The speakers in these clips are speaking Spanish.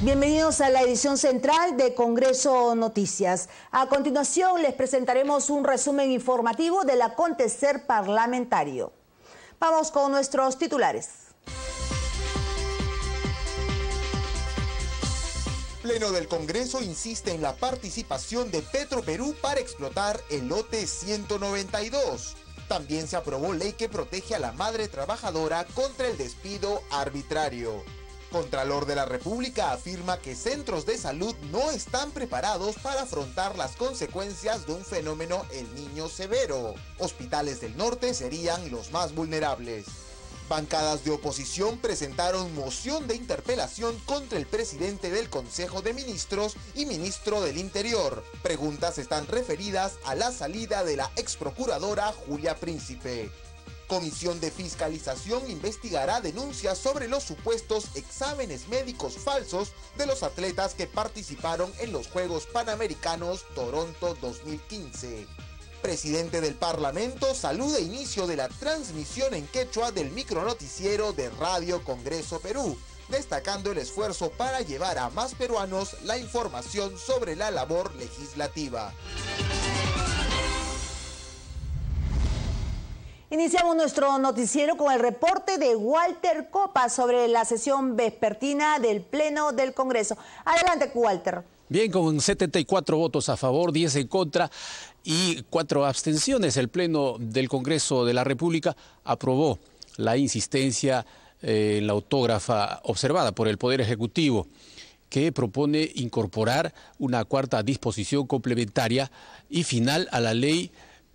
Bienvenidos a la edición central de Congreso Noticias. A continuación les presentaremos un resumen informativo del acontecer parlamentario. Vamos con nuestros titulares. Pleno del Congreso insiste en la participación de Petroperú para explotar el lote 192. También se aprobó ley que protege a la madre trabajadora contra el despido arbitrario. Contralor de la República afirma que centros de salud no están preparados para afrontar las consecuencias de un fenómeno El Niño severo. Hospitales del norte serían los más vulnerables. Bancadas de oposición presentaron moción de interpelación contra el presidente del Consejo de Ministros y ministro del Interior. Preguntas están referidas a la salida de la exprocuradora Julia Príncipe. Comisión de Fiscalización investigará denuncias sobre los supuestos exámenes médicos falsos de los atletas que participaron en los Juegos Panamericanos Toronto 2015. Presidente del Parlamento saluda inicio de la transmisión en quechua del micronoticiero de Radio Congreso Perú, destacando el esfuerzo para llevar a más peruanos la información sobre la labor legislativa. Iniciamos nuestro noticiero con el reporte de Walter Copa sobre la sesión vespertina del Pleno del Congreso. Adelante, Walter. Bien, con 74 votos a favor, 10 en contra y 4 abstenciones, el Pleno del Congreso de la República aprobó la insistencia en la autógrafa observada por el Poder Ejecutivo, que propone incorporar una cuarta disposición complementaria y final a la ley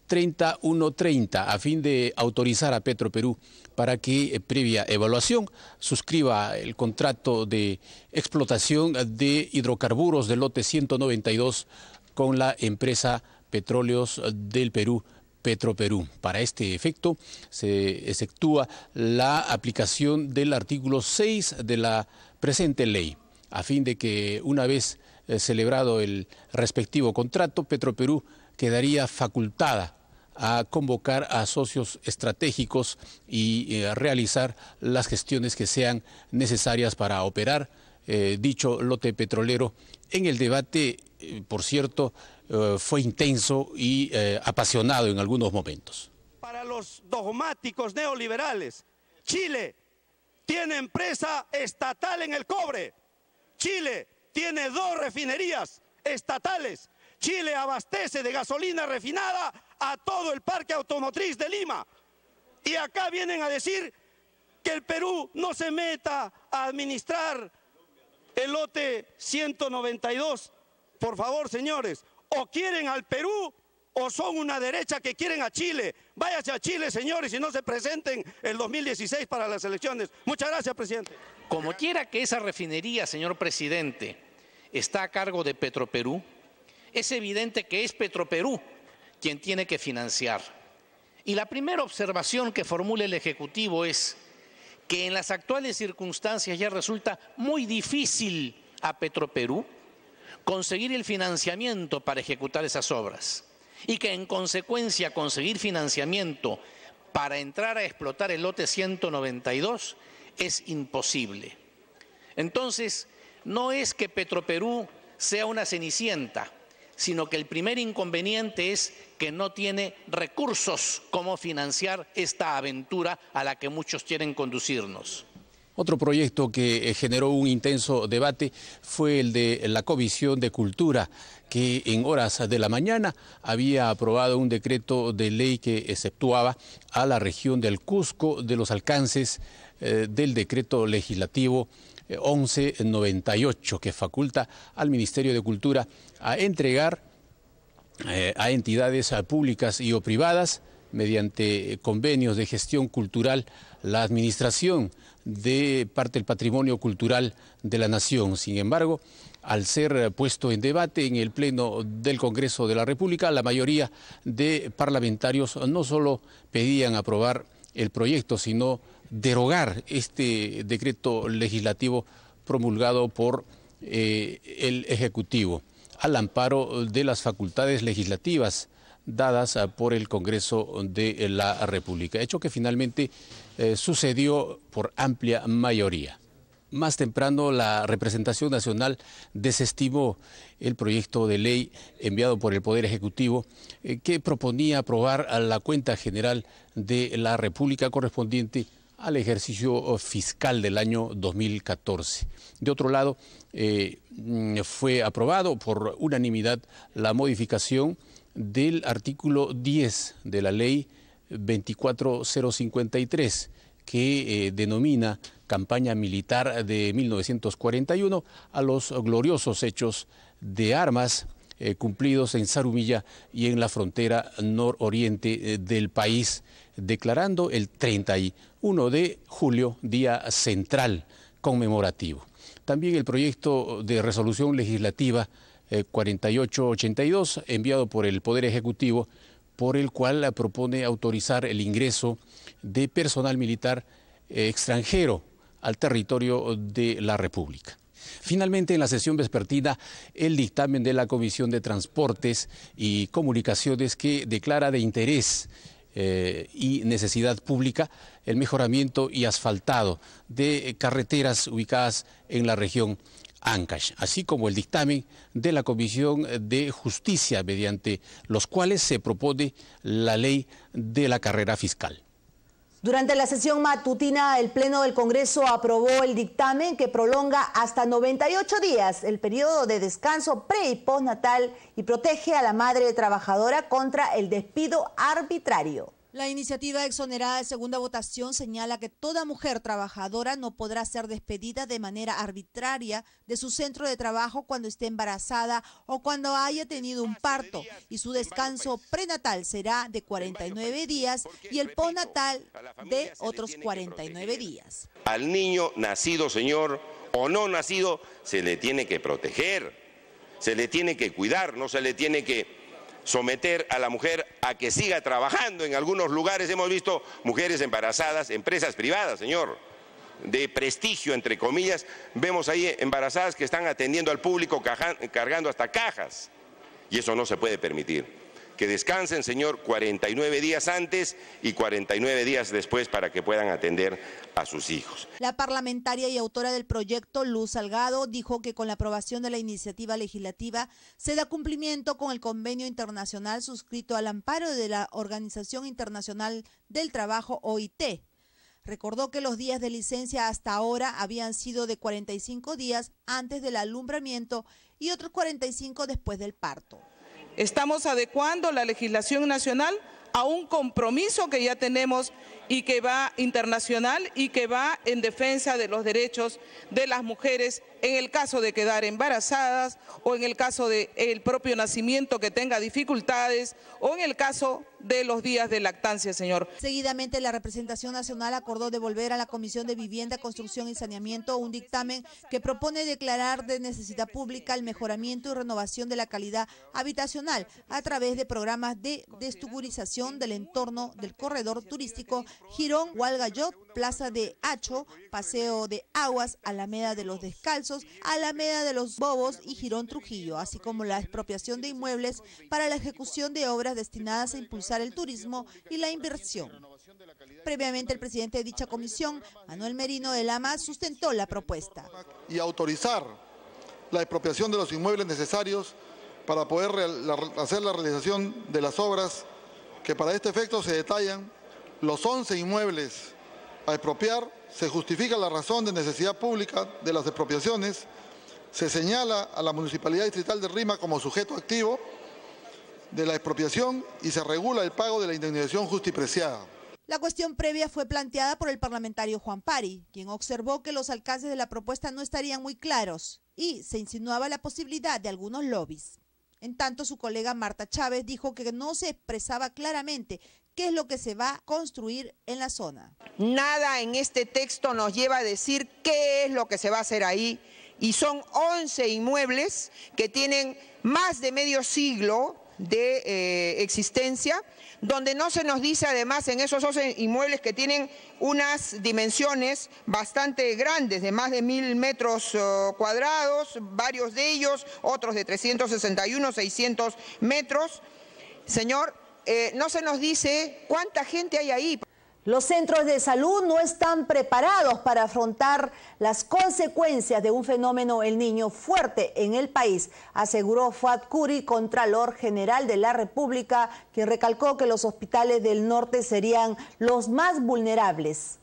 3130 a fin de autorizar a Petroperú para que, previa evaluación, suscriba el contrato de explotación de hidrocarburos del lote 192 con la empresa Petróleos del Perú, Petroperú. Para este efecto, se efectúa la aplicación del artículo 6 de la presente ley, a fin de que, una vez celebrado el respectivo contrato, Petroperú quedaría facultada a convocar a socios estratégicos y realizar las gestiones que sean necesarias para operar dicho lote petrolero. En el debate, por cierto, fue intenso y apasionado en algunos momentos. Para los dogmáticos neoliberales, Chile tiene empresa estatal en el cobre. Chile tiene 2 refinerías estatales. Chile abastece de gasolina refinada a todo el parque automotriz de Lima. Y acá vienen a decir que el Perú no se meta a administrar el lote 192. Por favor, señores, o quieren al Perú o son una derecha que quieren a Chile. Váyase a Chile, señores, y no se presenten el 2016 para las elecciones. Muchas gracias, presidente. Como quiera que esa refinería, señor presidente, está a cargo de Petroperú, es evidente que es Petroperú quien tiene que financiar. Y la primera observación que formula el Ejecutivo es que en las actuales circunstancias ya resulta muy difícil a Petroperú conseguir el financiamiento para ejecutar esas obras y que en consecuencia conseguir financiamiento para entrar a explotar el lote 192 es imposible. Entonces, no es que Petroperú sea una cenicienta, sino que el primer inconveniente es que no tiene recursos como financiar esta aventura a la que muchos quieren conducirnos. Otro proyecto que generó un intenso debate fue el de la Comisión de Cultura, que en horas de la mañana había aprobado un decreto de ley que exceptuaba a la región del Cusco de los alcances del decreto legislativo 1198, que faculta al Ministerio de Cultura a entregar a entidades públicas y o privadas, mediante convenios de gestión cultural, la administración de parte del patrimonio cultural de la nación. Sin embargo, al ser puesto en debate en el Pleno del Congreso de la República, la mayoría de parlamentarios no solo pedían aprobar el proyecto, sino derogar este decreto legislativo promulgado por el Ejecutivo, al amparo de las facultades legislativas dadas por el Congreso de la República, hecho que finalmente sucedió por amplia mayoría. Más temprano, la representación nacional desestimó el proyecto de ley enviado por el Poder Ejecutivo que proponía aprobar a la cuenta general de la República correspondiente al ejercicio fiscal del año 2014. De otro lado, fue aprobado por unanimidad la modificación del artículo 10 de la ley 24053, que denomina campaña militar de 1941 a los gloriosos hechos de armas cumplidos en Zarumilla y en la frontera nororiente del país, declarando el 31 de julio Día Central conmemorativo. También el proyecto de resolución legislativa 4882, enviado por el Poder Ejecutivo, por el cual propone autorizar el ingreso de personal militar extranjero al territorio de la República. Finalmente, en la sesión vespertina, el dictamen de la Comisión de Transportes y Comunicaciones, que declara de interés y necesidad pública el mejoramiento y asfaltado de carreteras ubicadas en la región Ancash, así como el dictamen de la Comisión de Justicia, mediante los cuales se propone la ley de la carrera fiscal. Durante la sesión matutina, el Pleno del Congreso aprobó el dictamen que prolonga hasta 98 días el periodo de descanso pre- y postnatal y protege a la madre trabajadora contra el despido arbitrario. La iniciativa exonerada de segunda votación señala que toda mujer trabajadora no podrá ser despedida de manera arbitraria de su centro de trabajo cuando esté embarazada o cuando haya tenido un parto, y su descanso prenatal será de 49 días y el postnatal de otros 49 días. Al niño nacido, señor, o no nacido, se le tiene que proteger, se le tiene que cuidar, no se le tiene que someter a la mujer a que siga trabajando. En algunos lugares hemos visto mujeres embarazadas, empresas privadas, señor, de prestigio, entre comillas, vemos ahí embarazadas que están atendiendo al público cargando hasta cajas, y eso no se puede permitir. Que descansen, señor, 49 días antes y 49 días después para que puedan atender a sus hijos. La parlamentaria y autora del proyecto, Luz Salgado, dijo que con la aprobación de la iniciativa legislativa se da cumplimiento con el convenio internacional suscrito al amparo de la Organización Internacional del Trabajo, OIT. Recordó que los días de licencia hasta ahora habían sido de 45 días antes del alumbramiento y otros 45 después del parto. Estamos adecuando la legislación nacional a un compromiso que ya tenemos y que va internacional y que va en defensa de los derechos de las mujeres en el caso de quedar embarazadas o en el caso del propio nacimiento que tenga dificultades o en el caso de los días de lactancia, señor. Seguidamente, la representación nacional acordó devolver a la Comisión de Vivienda, Construcción y Saneamiento un dictamen que propone declarar de necesidad pública el mejoramiento y renovación de la calidad habitacional a través de programas de destugurización del entorno del corredor turístico Girón Hualgayot, Plaza de Hacho, Paseo de Aguas, Alameda de los Descalzos, Alameda de los Bobos y Girón Trujillo, así como la expropiación de inmuebles para la ejecución de obras destinadas a impulsar el turismo y la inversión. Previamente, el presidente de dicha comisión, Manuel Merino de Lama, sustentó la propuesta. Y autorizar la expropiación de los inmuebles necesarios para poder hacer la realización de las obras que para este efecto se detallan los 11 inmuebles a expropiar, se justifica la razón de necesidad pública de las expropiaciones, se señala a la Municipalidad Distrital de Rima como sujeto activo de la expropiación y se regula el pago de la indemnización justipreciada. La cuestión previa fue planteada por el parlamentario Juan Pari, quien observó que los alcances de la propuesta no estarían muy claros y se insinuaba la posibilidad de algunos lobbies. En tanto, su colega Marta Chávez dijo que no se expresaba claramente qué es lo que se va a construir en la zona. Nada en este texto nos lleva a decir qué es lo que se va a hacer ahí, y son 11 inmuebles que tienen más de medio siglo de existencia, donde no se nos dice además en esos 11 inmuebles que tienen unas dimensiones bastante grandes, de más de 1000 metros cuadrados, varios de ellos, otros de 361, 600 metros. Señor, no se nos dice cuánta gente hay ahí. Los centros de salud no están preparados para afrontar las consecuencias de un fenómeno El Niño fuerte en el país, aseguró Fuad Curi, Contralor General de la República, quien recalcó que los hospitales del norte serían los más vulnerables.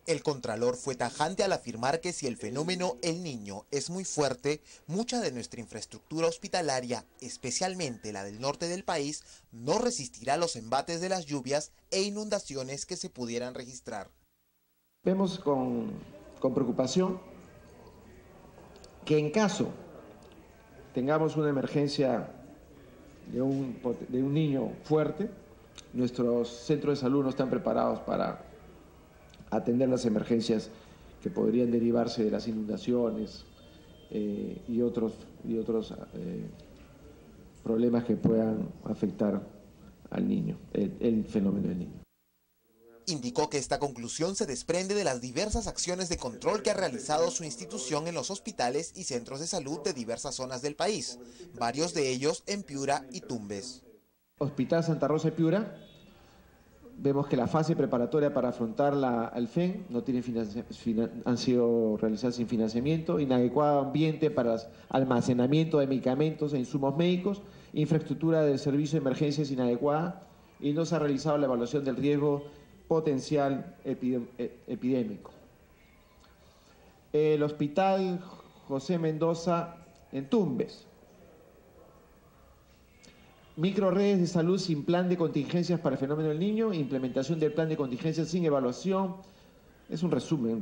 El Contralor fue tajante al afirmar que si el fenómeno El Niño es muy fuerte, mucha de nuestra infraestructura hospitalaria, especialmente la del norte del país, no resistirá los embates de las lluvias e inundaciones que se pudieran registrar. Vemos con preocupación que en caso tengamos una emergencia de un niño fuerte, nuestros centros de salud no están preparados para atender las emergencias que podrían derivarse de las inundaciones y otros problemas que puedan afectar al niño, el fenómeno del niño. Indicó que esta conclusión se desprende de las diversas acciones de control que ha realizado su institución en los hospitales y centros de salud de diversas zonas del país, varios de ellos en Piura y Tumbes. Hospital Santa Rosa de Piura, vemos que la fase preparatoria para afrontar el FEN no tiene han sido realizadas sin financiamiento, inadecuado ambiente para almacenamiento de medicamentos e insumos médicos, infraestructura del servicio de emergencias inadecuada y no se ha realizado la evaluación del riesgo potencial epidémico. El Hospital José Mendoza en Tumbes. Microredes de salud sin plan de contingencias para el fenómeno del niño, implementación del plan de contingencias sin evaluación. Es un resumen.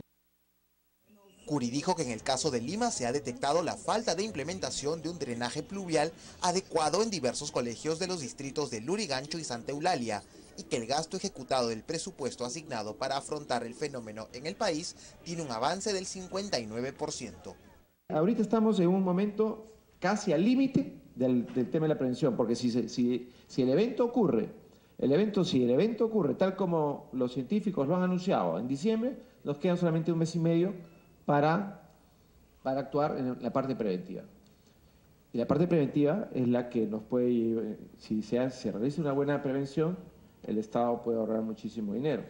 Curi dijo que en el caso de Lima se ha detectado la falta de implementación de un drenaje pluvial adecuado en diversos colegios de los distritos de Lurigancho y Santa Eulalia y que el gasto ejecutado del presupuesto asignado para afrontar el fenómeno en el país tiene un avance del 59%. Ahorita estamos en un momento casi al límite del tema de la prevención, porque si el evento ocurre tal como los científicos lo han anunciado en diciembre, nos queda solamente un mes y medio para actuar en la parte preventiva. Y la parte preventiva es la que nos puede, si se realiza una buena prevención, el Estado puede ahorrar muchísimo dinero.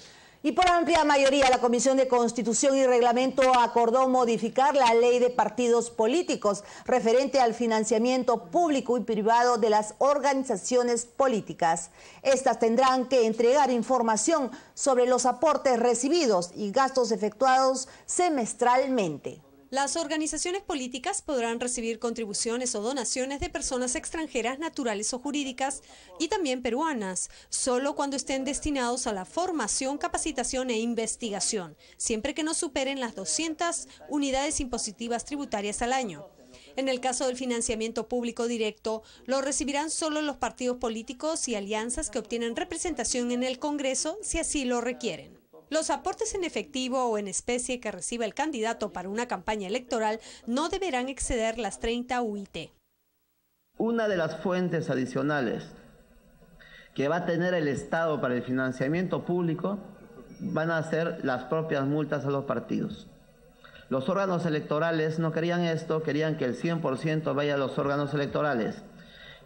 Y por amplia mayoría, la Comisión de Constitución y Reglamento acordó modificar la ley de partidos políticos referente al financiamiento público y privado de las organizaciones políticas. Estas tendrán que entregar información sobre los aportes recibidos y gastos efectuados semestralmente. Las organizaciones políticas podrán recibir contribuciones o donaciones de personas extranjeras naturales o jurídicas y también peruanas, solo cuando estén destinados a la formación, capacitación e investigación, siempre que no superen las 200 unidades impositivas tributarias al año. En el caso del financiamiento público directo, lo recibirán solo los partidos políticos y alianzas que obtienen representación en el Congreso, si así lo requieren. Los aportes en efectivo o en especie que reciba el candidato para una campaña electoral no deberán exceder las 30 UIT. Una de las fuentes adicionales que va a tener el Estado para el financiamiento público van a ser las propias multas a los partidos. Los órganos electorales no querían esto, querían que el 100% vaya a los órganos electorales.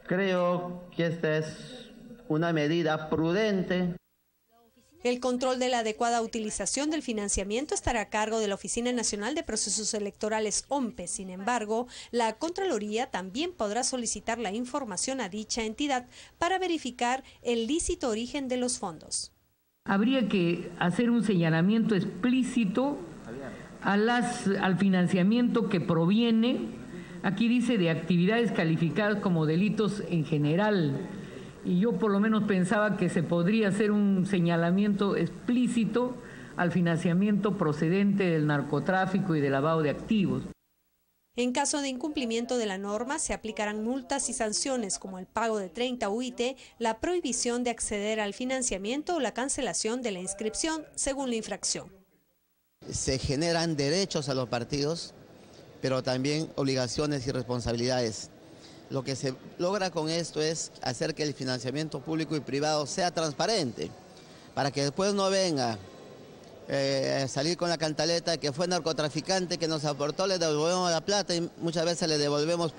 Creo que esta es una medida prudente. El control de la adecuada utilización del financiamiento estará a cargo de la Oficina Nacional de Procesos Electorales, OMPE. Sin embargo, la Contraloría también podrá solicitar la información a dicha entidad para verificar el lícito origen de los fondos. Habría que hacer un señalamiento explícito al financiamiento que proviene, aquí dice, de actividades calificadas como delitos en general. Y yo por lo menos pensaba que se podría hacer un señalamiento explícito al financiamiento procedente del narcotráfico y del lavado de activos. En caso de incumplimiento de la norma, se aplicarán multas y sanciones como el pago de 30 UIT, la prohibición de acceder al financiamiento o la cancelación de la inscripción según la infracción. Se generan derechos a los partidos, pero también obligaciones y responsabilidades. Lo que se logra con esto es hacer que el financiamiento público y privado sea transparente, para que después no venga salir con la cantaleta que fue narcotraficante, que nos aportó, le devolvemos la plata y muchas veces le devolvemos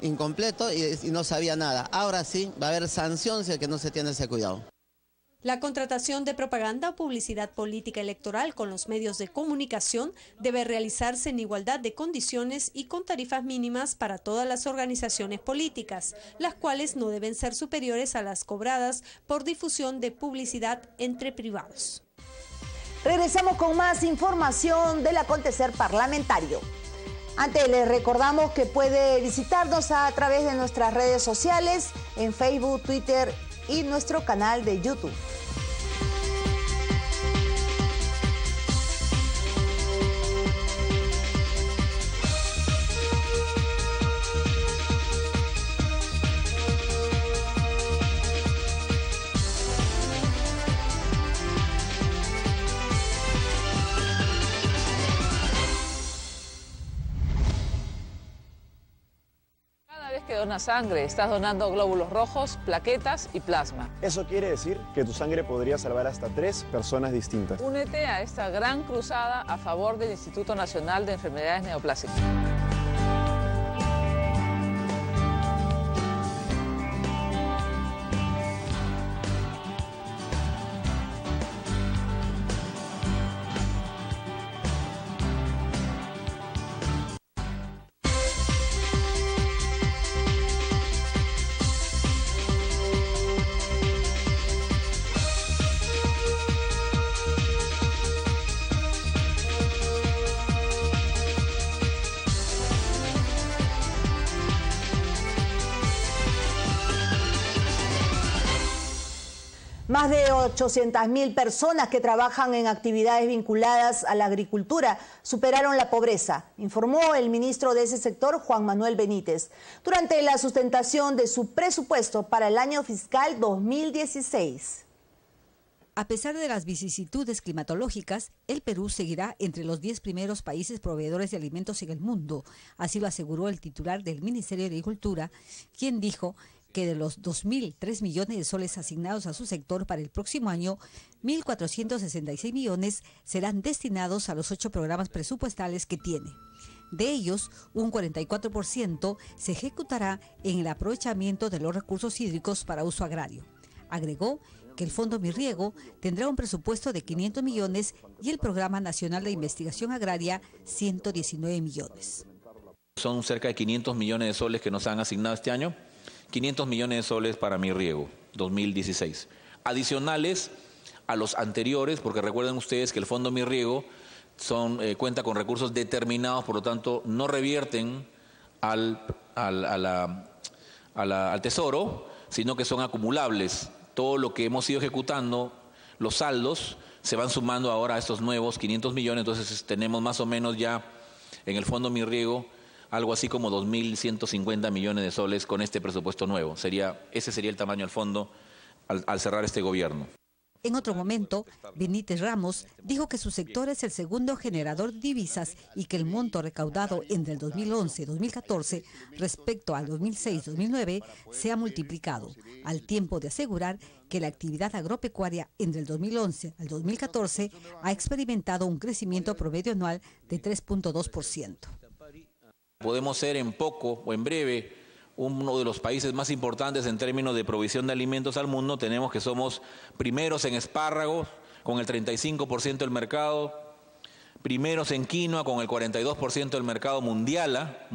incompleto y no sabía nada. Ahora sí va a haber sanción si es que no se tiene ese cuidado. La contratación de propaganda o publicidad política electoral con los medios de comunicación debe realizarse en igualdad de condiciones y con tarifas mínimas para todas las organizaciones políticas, las cuales no deben ser superiores a las cobradas por difusión de publicidad entre privados. Regresamos con más información del acontecer parlamentario. Antes les recordamos que puede visitarnos a través de nuestras redes sociales, en Facebook, Twitter y nuestro canal de YouTube. Que donas sangre, estás donando glóbulos rojos, plaquetas y plasma. Eso quiere decir que tu sangre podría salvar hasta 3 personas distintas. Únete a esta gran cruzada a favor del Instituto Nacional de Enfermedades Neoplásicas. Más de 800.000 personas que trabajan en actividades vinculadas a la agricultura superaron la pobreza, informó el ministro de ese sector, Juan Manuel Benítez, durante la sustentación de su presupuesto para el año fiscal 2016. A pesar de las vicisitudes climatológicas, el Perú seguirá entre los 10 primeros países proveedores de alimentos en el mundo. Así lo aseguró el titular del Ministerio de Agricultura, quien dijo que de los 2.003 millones de soles asignados a su sector para el próximo año, 1.466 millones serán destinados a los 8 programas presupuestales que tiene. De ellos, un 44% se ejecutará en el aprovechamiento de los recursos hídricos para uso agrario. Agregó que el Fondo Mi Riego tendrá un presupuesto de 500 millones y el Programa Nacional de Investigación Agraria 119 millones. Son cerca de 500 millones de soles que nos han asignado este año. 500 millones de soles para Mi Riego 2016. Adicionales a los anteriores, porque recuerden ustedes que el Fondo Mi Riego cuenta con recursos determinados, por lo tanto no revierten al Tesoro, sino que son acumulables. Todo lo que hemos ido ejecutando, los saldos, se van sumando ahora a estos nuevos 500 millones, entonces tenemos más o menos ya en el Fondo Mi Riego algo así como 2.150 millones de soles con este presupuesto nuevo. Ese sería el tamaño del fondo al cerrar este gobierno. En otro momento, Benítez Ramos dijo que su sector es el segundo generador de divisas y que el monto recaudado entre el 2011-2014 respecto al 2006-2009 se ha multiplicado, al tiempo de asegurar que la actividad agropecuaria entre el 2011 al 2014 ha experimentado un crecimiento promedio anual de 3.2%. Podemos ser en poco o en breve uno de los países más importantes en términos de provisión de alimentos al mundo. Tenemos que somos primeros en espárragos con el 35% del mercado, primeros en quinoa con el 42% del mercado mundial,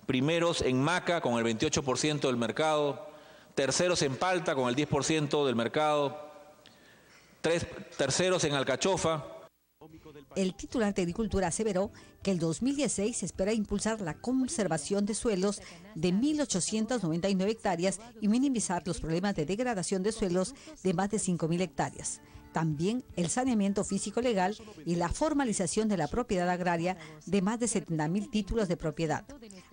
primeros en maca con el 28% del mercado, terceros en palta con el 10% del mercado, terceros en alcachofa. El titular de Agricultura aseveró que el 2016 se espera impulsar la conservación de suelos de 1.899 hectáreas y minimizar los problemas de degradación de suelos de más de 5.000 hectáreas. También el saneamiento físico legal y la formalización de la propiedad agraria de más de 70.000 títulos de propiedad.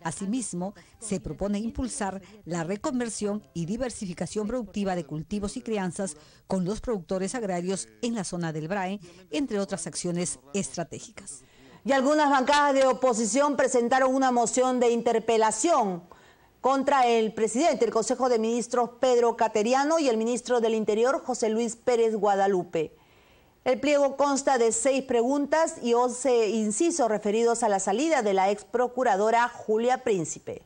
Asimismo, se propone impulsar la reconversión y diversificación productiva de cultivos y crianzas con los productores agrarios en la zona del BRAE, entre otras acciones estratégicas. Y algunas bancadas de oposición presentaron una moción de interpelación contra el presidente del Consejo de Ministros, Pedro Cateriano, y el ministro del Interior, José Luis Pérez Guadalupe. El pliego consta de 6 preguntas y 11 incisos referidos a la salida de la ex procuradora Julia Príncipe.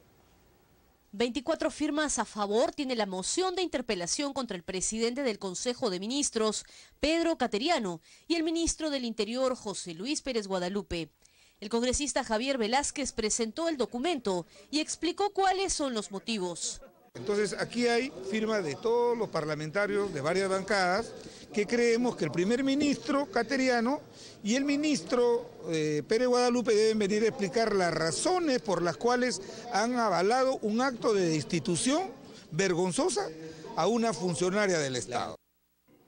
24 firmas a favor tiene la moción de interpelación contra el presidente del Consejo de Ministros, Pedro Cateriano, y el ministro del Interior, José Luis Pérez Guadalupe. El congresista Javier Velázquez presentó el documento y explicó cuáles son los motivos. Entonces aquí hay firmas de todos los parlamentarios de varias bancadas que creemos que el primer ministro Cateriano y el ministro Pérez Guadalupe deben venir a explicar las razones por las cuales han avalado un acto de destitución vergonzosa a una funcionaria del Estado.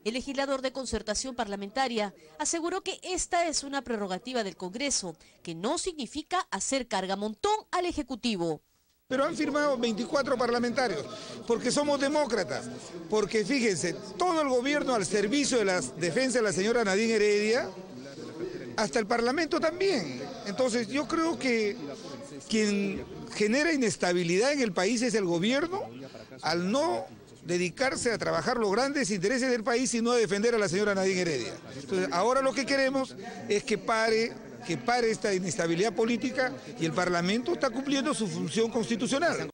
El legislador de Concertación Parlamentaria aseguró que esta es una prerrogativa del Congreso, que no significa hacer cargamontón al Ejecutivo. Pero han firmado 24 parlamentarios, porque somos demócratas, porque fíjense, todo el gobierno al servicio de la defensa de la señora Nadine Heredia, hasta el Parlamento también. Entonces yo creo que quien genera inestabilidad en el país es el gobierno, al no dedicarse a trabajar los grandes intereses del país, sino a defender a la señora Nadine Heredia. Entonces ahora lo que queremos es que pare esta inestabilidad política y el Parlamento está cumpliendo su función constitucional.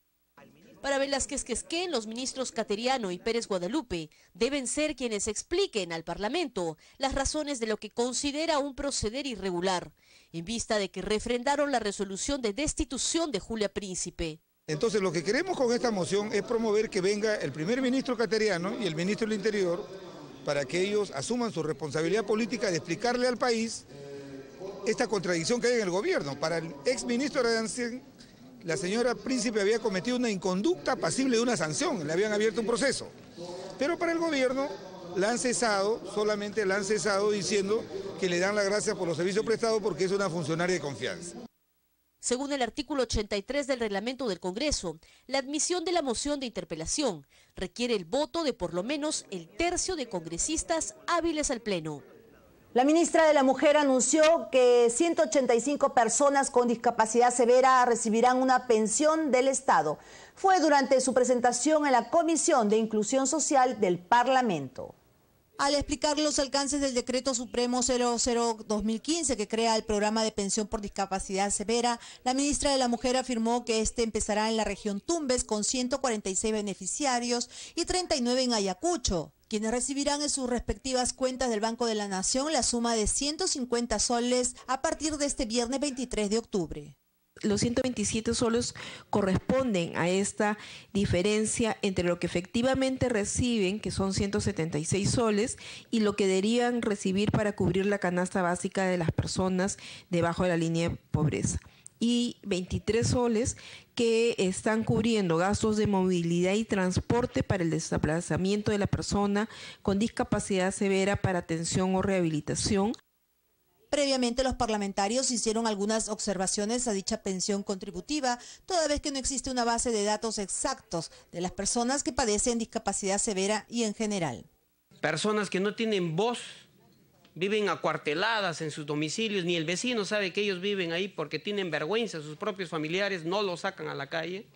Para Velázquez Quesquén, los ministros Cateriano y Pérez Guadalupe deben ser quienes expliquen al Parlamento las razones de lo que considera un proceder irregular, en vista de que refrendaron la resolución de destitución de Julia Príncipe. Entonces lo que queremos con esta moción es promover que venga el primer ministro Cateriano y el ministro del Interior para que ellos asuman su responsabilidad política de explicarle al país esta contradicción que hay en el gobierno. Para el exministro Arancén, la señora Príncipe había cometido una inconducta pasible de una sanción, le habían abierto un proceso. Pero para el gobierno la han cesado, solamente la han cesado diciendo que le dan las gracias por los servicios prestados porque es una funcionaria de confianza. Según el artículo 83 del reglamento del Congreso, la admisión de la moción de interpelación requiere el voto de por lo menos el tercio de congresistas hábiles al Pleno. La ministra de la Mujer anunció que 185 personas con discapacidad severa recibirán una pensión del Estado. Fue durante su presentación en la Comisión de Inclusión Social del Parlamento. Al explicar los alcances del Decreto Supremo 00/2015 que crea el programa de pensión por discapacidad severa, la ministra de la Mujer afirmó que este empezará en la región Tumbes con 146 beneficiarios y 39 en Ayacucho, quienes recibirán en sus respectivas cuentas del Banco de la Nación la suma de 150 soles a partir de este viernes 23 de octubre. Los 127 soles corresponden a esta diferencia entre lo que efectivamente reciben, que son 176 soles, y lo que deberían recibir para cubrir la canasta básica de las personas debajo de la línea de pobreza. Y 23 soles que están cubriendo gastos de movilidad y transporte para el desplazamiento de la persona con discapacidad severa para atención o rehabilitación. Previamente, los parlamentarios hicieron algunas observaciones a dicha pensión contributiva, toda vez que no existe una base de datos exactos de las personas que padecen discapacidad severa y en general. Personas que no tienen voz, viven acuarteladas en sus domicilios, ni el vecino sabe que ellos viven ahí porque tienen vergüenza, sus propios familiares no los sacan a la calle,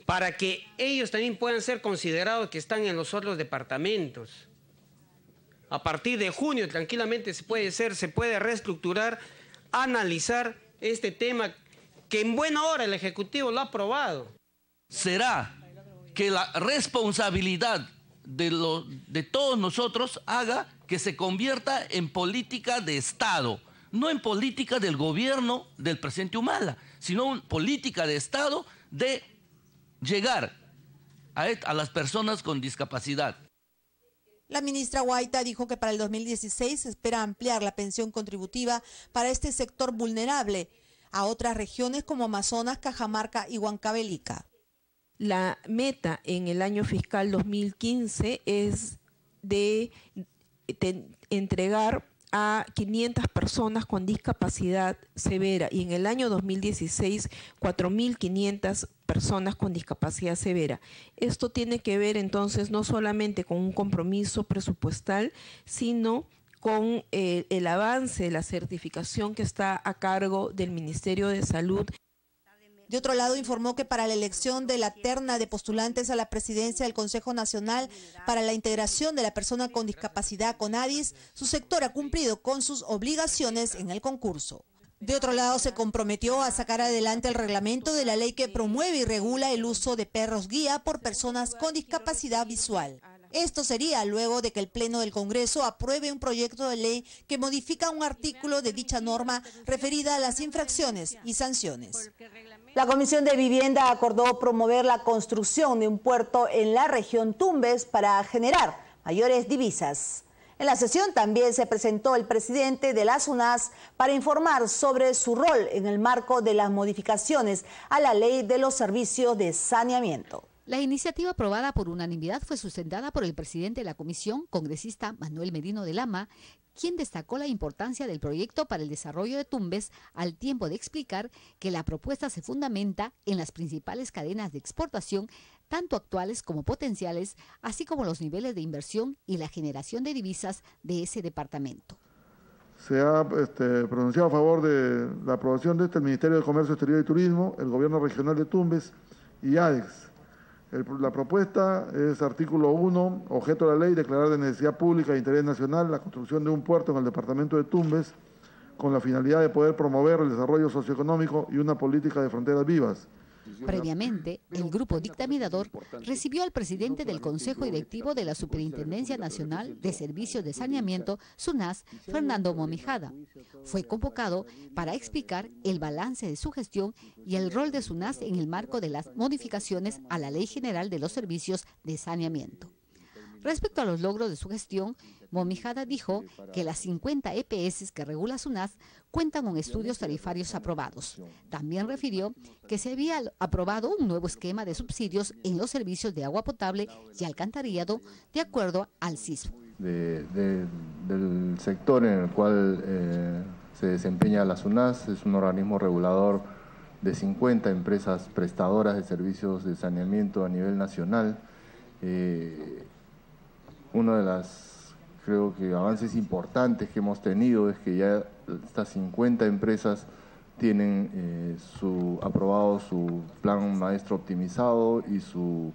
para que ellos también puedan ser considerados que están en los otros departamentos. A partir de junio tranquilamente se puede reestructurar, analizar este tema que en buena hora el Ejecutivo lo ha aprobado. Será que la responsabilidad de todos nosotros haga que se convierta en política de Estado, no en política del gobierno del presidente Humala, sino en política de Estado de llegar a las personas con discapacidad. La ministra Guaita dijo que para el 2016 se espera ampliar la pensión contributiva para este sector vulnerable a otras regiones como Amazonas, Cajamarca y Huancavelica. La meta en el año fiscal 2015 es de entregar a 500 personas con discapacidad severa y en el año 2016 4.500 personas con discapacidad severa. Esto tiene que ver entonces no solamente con un compromiso presupuestal, sino con el avance de la certificación que está a cargo del Ministerio de Salud. De otro lado, informó que para la elección de la terna de postulantes a la presidencia del Consejo Nacional para la Integración de la Persona con Discapacidad, CONADIS, su sector ha cumplido con sus obligaciones en el concurso. De otro lado, se comprometió a sacar adelante el reglamento de la ley que promueve y regula el uso de perros guía por personas con discapacidad visual. Esto sería luego de que el Pleno del Congreso apruebe un proyecto de ley que modifica un artículo de dicha norma referida a las infracciones y sanciones. La Comisión de Vivienda acordó promover la construcción de un puerto en la región Tumbes para generar mayores divisas. En la sesión también se presentó el presidente de la SUNAS para informar sobre su rol en el marco de las modificaciones a la Ley de los Servicios de Saneamiento. La iniciativa aprobada por unanimidad fue sustentada por el presidente de la comisión, congresista Manuel Merino de Lama, quien destacó la importancia del proyecto para el desarrollo de Tumbes, al tiempo de explicar que la propuesta se fundamenta en las principales cadenas de exportación, tanto actuales como potenciales, así como los niveles de inversión y la generación de divisas de ese departamento. Se ha pronunciado a favor de la aprobación de el Ministerio de Comercio Exterior y Turismo, el Gobierno Regional de Tumbes y ADEX. La propuesta es artículo 1, objeto de la ley, declarar de necesidad pública e interés nacional la construcción de un puerto en el departamento de Tumbes con la finalidad de poder promover el desarrollo socioeconómico y una política de fronteras vivas. Previamente, el grupo dictaminador recibió al presidente del Consejo Directivo de la Superintendencia Nacional de Servicios de Saneamiento, SUNAS, Fernando Momijada. Fue convocado para explicar el balance de su gestión y el rol de SUNAS en el marco de las modificaciones a la Ley General de los Servicios de Saneamiento. Respecto a los logros de su gestión, Momijada dijo que las 50 EPS que regula SUNAS cuentan con estudios tarifarios aprobados. También refirió que se había aprobado un nuevo esquema de subsidios en los servicios de agua potable y alcantarillado de acuerdo al CISFO. Del sector en el cual se desempeña la SUNAS, es un organismo regulador de 50 empresas prestadoras de servicios de saneamiento a nivel nacional. Uno de las, creo que, avances importantes que hemos tenido es que ya estas 50 empresas tienen aprobado su plan maestro optimizado y su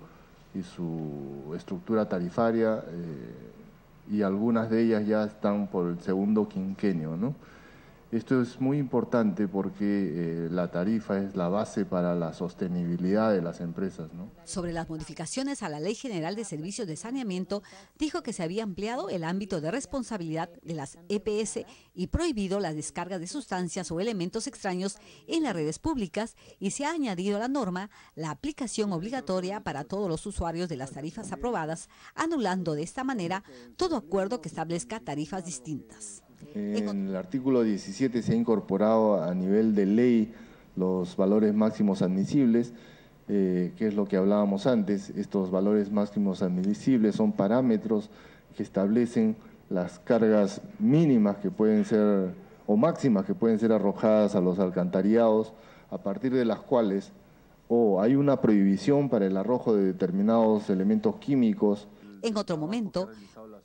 estructura tarifaria, y algunas de ellas ya están por el segundo quinquenio, ¿no? Esto es muy importante porque la tarifa es la base para la sostenibilidad de las empresas, ¿no? Sobre las modificaciones a la Ley General de Servicios de Saneamiento, dijo que se había ampliado el ámbito de responsabilidad de las EPS y prohibido las descargas de sustancias o elementos extraños en las redes públicas, y se ha añadido a la norma la aplicación obligatoria para todos los usuarios de las tarifas aprobadas, anulando de esta manera todo acuerdo que establezca tarifas distintas. En el artículo 17 se ha incorporado a nivel de ley los valores máximos admisibles, que es lo que hablábamos antes. Estos valores máximos admisibles son parámetros que establecen las cargas mínimas que pueden ser, o máximas que pueden ser arrojadas a los alcantarillados, a partir de las cuales hay una prohibición para el arrojo de determinados elementos químicos. En otro momento,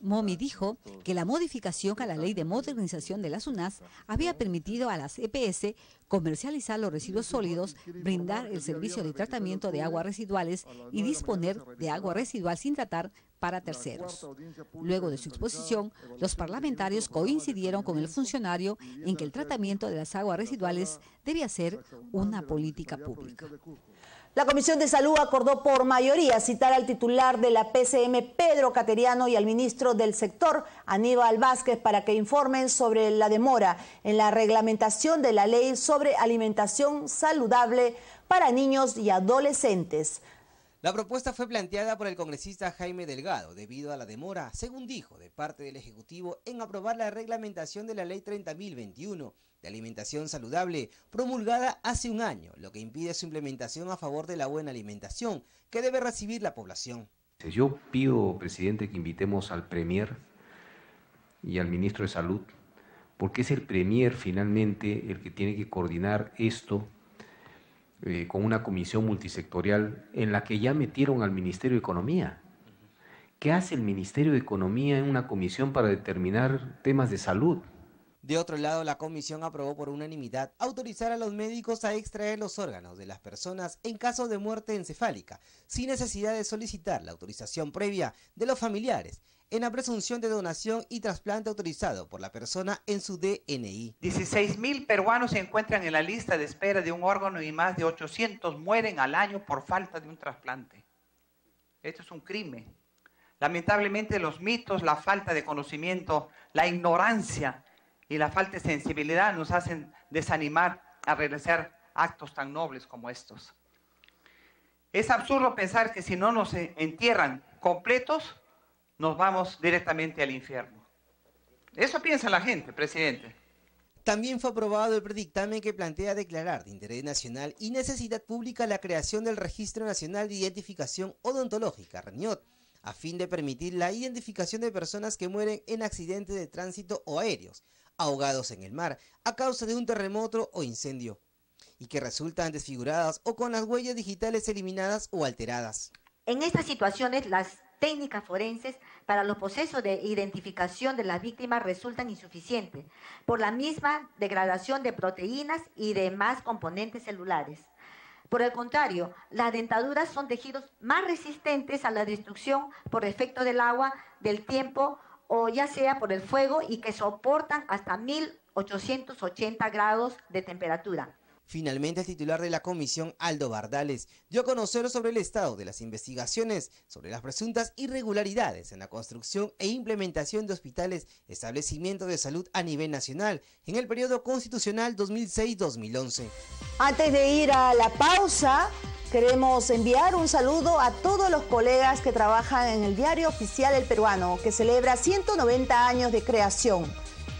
Momi dijo que la modificación a la Ley de Modernización de la SUNAS había permitido a las EPS comercializar los residuos sólidos, brindar el servicio de tratamiento de aguas residuales y disponer de agua residual sin tratar para terceros. Luego de su exposición, los parlamentarios coincidieron con el funcionario en que el tratamiento de las aguas residuales debía ser una política pública. La Comisión de Salud acordó por mayoría citar al titular de la PCM, Pedro Cateriano, y al ministro del sector, Aníbal Vázquez, para que informen sobre la demora en la reglamentación de la ley sobre alimentación saludable para niños y adolescentes. La propuesta fue planteada por el congresista Jaime Delgado debido a la demora, según dijo, de parte del Ejecutivo en aprobar la reglamentación de la Ley 30.021 de alimentación saludable, promulgada hace un año, lo que impide su implementación a favor de la buena alimentación que debe recibir la población. Yo pido, presidente, que invitemos al Premier y al ministro de Salud, porque es el Premier finalmente el que tiene que coordinar esto con una comisión multisectorial en la que ya metieron al Ministerio de Economía. ¿Qué hace el Ministerio de Economía en una comisión para determinar temas de salud? De otro lado, la comisión aprobó por unanimidad autorizar a los médicos a extraer los órganos de las personas en caso de muerte encefálica, sin necesidad de solicitar la autorización previa de los familiares, en la presunción de donación y trasplante autorizado por la persona en su DNI. 16.000 peruanos se encuentran en la lista de espera de un órgano y más de 800 mueren al año por falta de un trasplante. Esto es un crimen. Lamentablemente los mitos, la falta de conocimiento, la ignorancia y la falta de sensibilidad nos hacen desanimar a realizar actos tan nobles como estos. Es absurdo pensar que si no nos entierran completos, nos vamos directamente al infierno. Eso piensa la gente, presidente. También fue aprobado el predictamen que plantea declarar de interés nacional y necesidad pública la creación del Registro Nacional de Identificación Odontológica, RENIOT, a fin de permitir la identificación de personas que mueren en accidentes de tránsito o aéreos, ahogados en el mar, a causa de un terremoto o incendio, y que resultan desfiguradas o con las huellas digitales eliminadas o alteradas. En estas situaciones, las técnicas forenses para los procesos de identificación de las víctimas resultan insuficientes por la misma degradación de proteínas y demás componentes celulares. Por el contrario, las dentaduras son tejidos más resistentes a la destrucción por efecto del agua, del tiempo o ya sea por el fuego y que soportan hasta 1880 grados de temperatura. Finalmente, el titular de la comisión, Aldo Bardales, dio a conocer sobre el estado de las investigaciones sobre las presuntas irregularidades en la construcción e implementación de hospitales, establecimientos de salud a nivel nacional en el periodo constitucional 2006-2011. Antes de ir a la pausa, queremos enviar un saludo a todos los colegas que trabajan en el Diario Oficial El Peruano, que celebra 190 años de creación.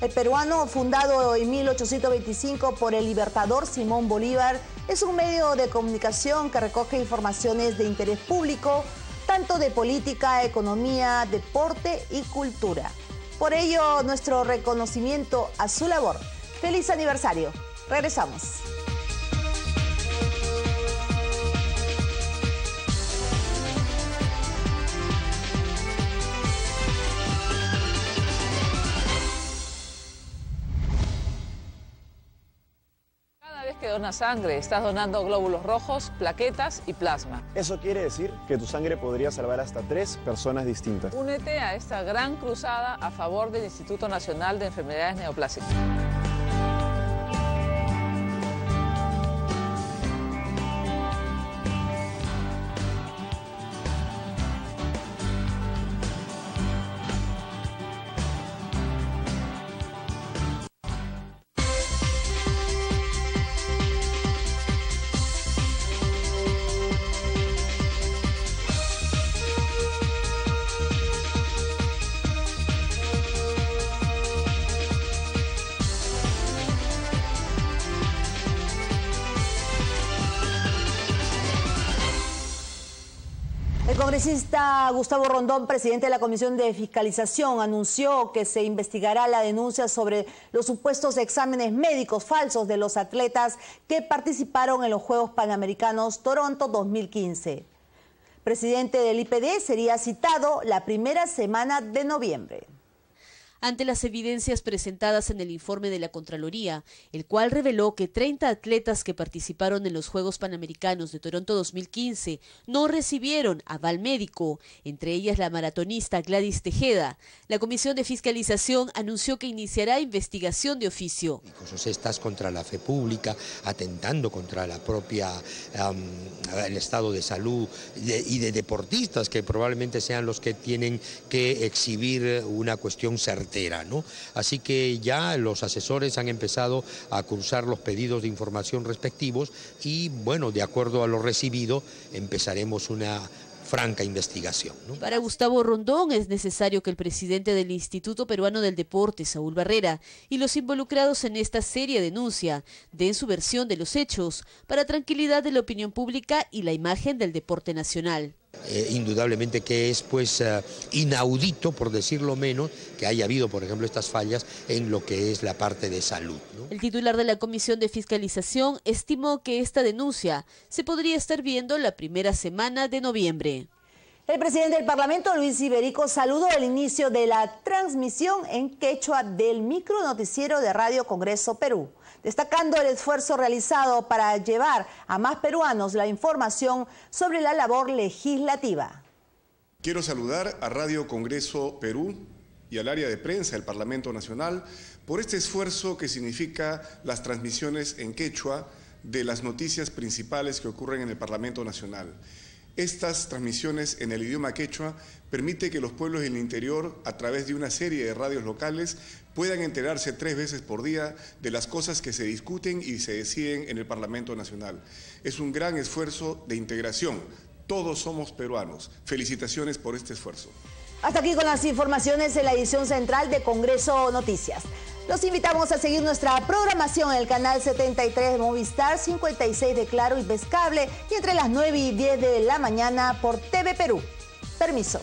El Peruano, fundado en 1825 por el libertador Simón Bolívar, es un medio de comunicación que recoge informaciones de interés público, tanto de política, economía, deporte y cultura. Por ello, nuestro reconocimiento a su labor. ¡Feliz aniversario! Regresamos. Que donas sangre, estás donando glóbulos rojos, plaquetas y plasma. Eso quiere decir que tu sangre podría salvar hasta 3 personas distintas. Únete a esta gran cruzada a favor del Instituto Nacional de Enfermedades Neoplásicas. El congresista Gustavo Rondón, presidente de la Comisión de Fiscalización, anunció que se investigará la denuncia sobre los supuestos exámenes médicos falsos de los atletas que participaron en los Juegos Panamericanos Toronto 2015. El presidente del IPD sería citado la primera semana de noviembre. Ante las evidencias presentadas en el informe de la Contraloría, el cual reveló que 30 atletas que participaron en los Juegos Panamericanos de Toronto 2015 no recibieron aval médico, entre ellas la maratonista Gladys Tejeda, la Comisión de Fiscalización anunció que iniciará investigación de oficio. Estas contra la fe pública, atentando contra la propia el estado de salud y de deportistas que probablemente sean los que tienen que exhibir una cuestión certera, ¿no? Así que ya los asesores han empezado a cruzar los pedidos de información respectivos y, bueno, de acuerdo a lo recibido, empezaremos una franca investigación, ¿no? Para Gustavo Rondón es necesario que el presidente del Instituto Peruano del Deporte, Saúl Barrera, y los involucrados en esta seria denuncia den su versión de los hechos para tranquilidad de la opinión pública y la imagen del deporte nacional. Indudablemente que es inaudito, por decirlo menos, que haya habido, por ejemplo, estas fallas en lo que es la parte de salud, ¿no? El titular de la Comisión de Fiscalización estimó que esta denuncia se podría estar viendo la primera semana de noviembre. El presidente del Parlamento, Luis Iberico, saludó el inicio de la transmisión en quechua del micronoticiero de Radio Congreso Perú, destacando el esfuerzo realizado para llevar a más peruanos la información sobre la labor legislativa. Quiero saludar a Radio Congreso Perú y al área de prensa del Parlamento Nacional por este esfuerzo que significa las transmisiones en quechua de las noticias principales que ocurren en el Parlamento Nacional. Estas transmisiones en el idioma quechua permite que los pueblos del interior, a través de una serie de radios locales, puedan enterarse 3 veces por día de las cosas que se discuten y se deciden en el Parlamento Nacional. Es un gran esfuerzo de integración. Todos somos peruanos. Felicitaciones por este esfuerzo. Hasta aquí con las informaciones de la edición central de Congreso Noticias. Los invitamos a seguir nuestra programación en el canal 73 de Movistar, 56 de Claro y Vez Cable y entre las 9 y 10 de la mañana por TV Perú. Permiso.